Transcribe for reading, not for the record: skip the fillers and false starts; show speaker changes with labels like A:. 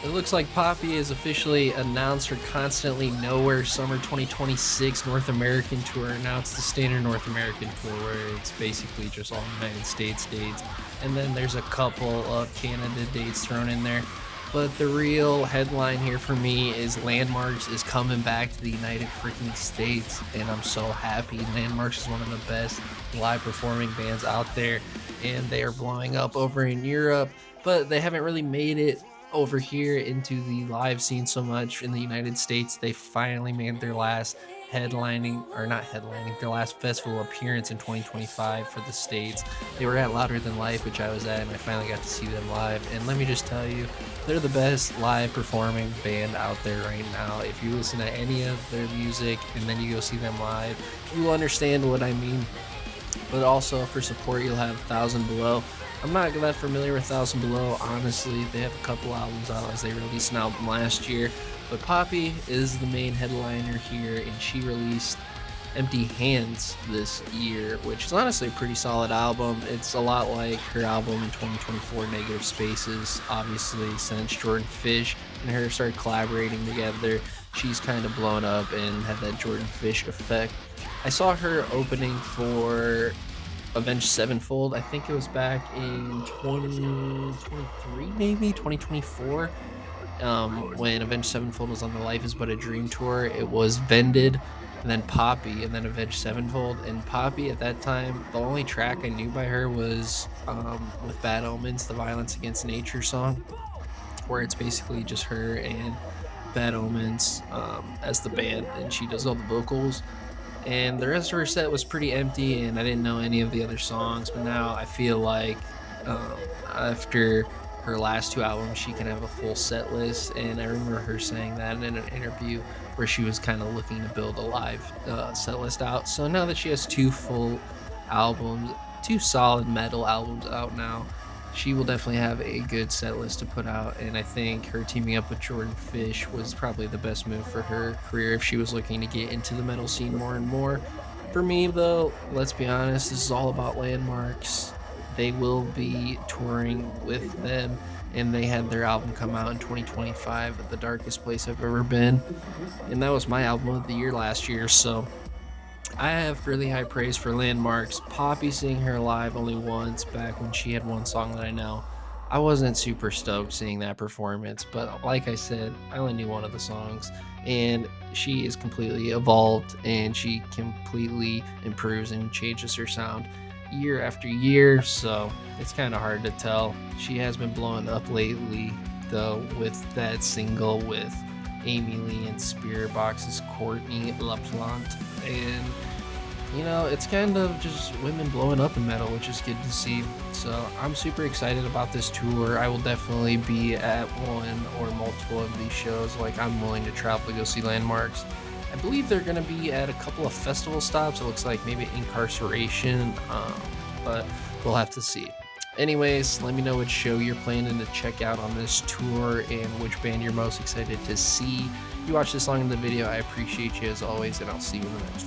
A: It looks like Poppy has officially announced her Constantly Nowhere Summer 2026 North American Tour. Now it's the standard North American Tour where it's basically just all United States dates. And then there's a couple of Canada dates thrown in there. But the real headline here for me is Landmarks is coming back to the United freaking States. And I'm so happy. Landmarks is one of the best live performing bands out there. And they are blowing up over in Europe. But they haven't really made it over here into the live scene so much in the United States. They finally made their last headlining, or not headlining, their last festival appearance in 2025 for the States. They were at Louder Than Life, which I was at, and I finally got to see them live. And let me just tell you, they're the best live performing band out there right now. If you listen to any of their music and then you go see them live, you will understand what I mean. But also for support, you'll have 1,000 Below. I'm not that familiar with 1,000 Below, honestly. They have a couple albums out as they released an album last year. But Poppy is the main headliner here, and she released Empty Hands this year, which is honestly a pretty solid album. It's a lot like her album in 2024, Negative Spaces. Obviously, since Jordan Fish and her started collaborating together, she's kind of blown up and had that Jordan Fish effect. I saw her opening for Avenged Sevenfold. I think it was back in 2023, maybe 2024, when Avenged Sevenfold was on the Life Is But a Dream tour. It was Vended, and then Poppy, and then Avenged Sevenfold. And Poppy at that time, the only track I knew by her was with Bad Omens, the Violence Against Nature song, where it's basically just her and Bad Omens as the band, and she does all the vocals. And the rest of her set was pretty empty, and I didn't know any of the other songs. But now I feel like um, after her last two albums, she can have a full set list. And I remember her saying that in an interview where she was kind of looking to build a live set list out. So now that she has two full albums, two solid metal albums out now, she will definitely have a good set list to put out. And I think her teaming up with Jordan Fish was probably the best move for her career if she was looking to get into the metal scene more and more. For me, though, let's be honest, this is all about Landmarks. They will be touring with them, and they had their album come out in 2025, The Darkest Place I've Ever Been. And that was my album of the year last year, so I have really high praise for Landmarks. Poppy seeing her live only once back when she had one song that I know. I wasn't super stoked seeing that performance, but like I said, I only knew one of the songs, and she is completely evolved and she completely improves and changes her sound year after year, so it's kind of hard to tell. She has been blowing up lately, though, with that single with Amy Lee and Spirit Box's Courtney LaPlante. And it's kind of just women blowing up in metal, which is good to see. So I'm super excited about this tour. I will definitely be at one or multiple of these shows. Like, I'm willing to travel to go see Landmarks. I believe they're going to be at a couple of festival stops. It looks like maybe Incarceration, but we'll have to see. Anyways, let me know which show you're planning to check out on this tour and which band you're most excited to see. If you watched this long in the video, I appreciate you as always, and I'll see you in the next one.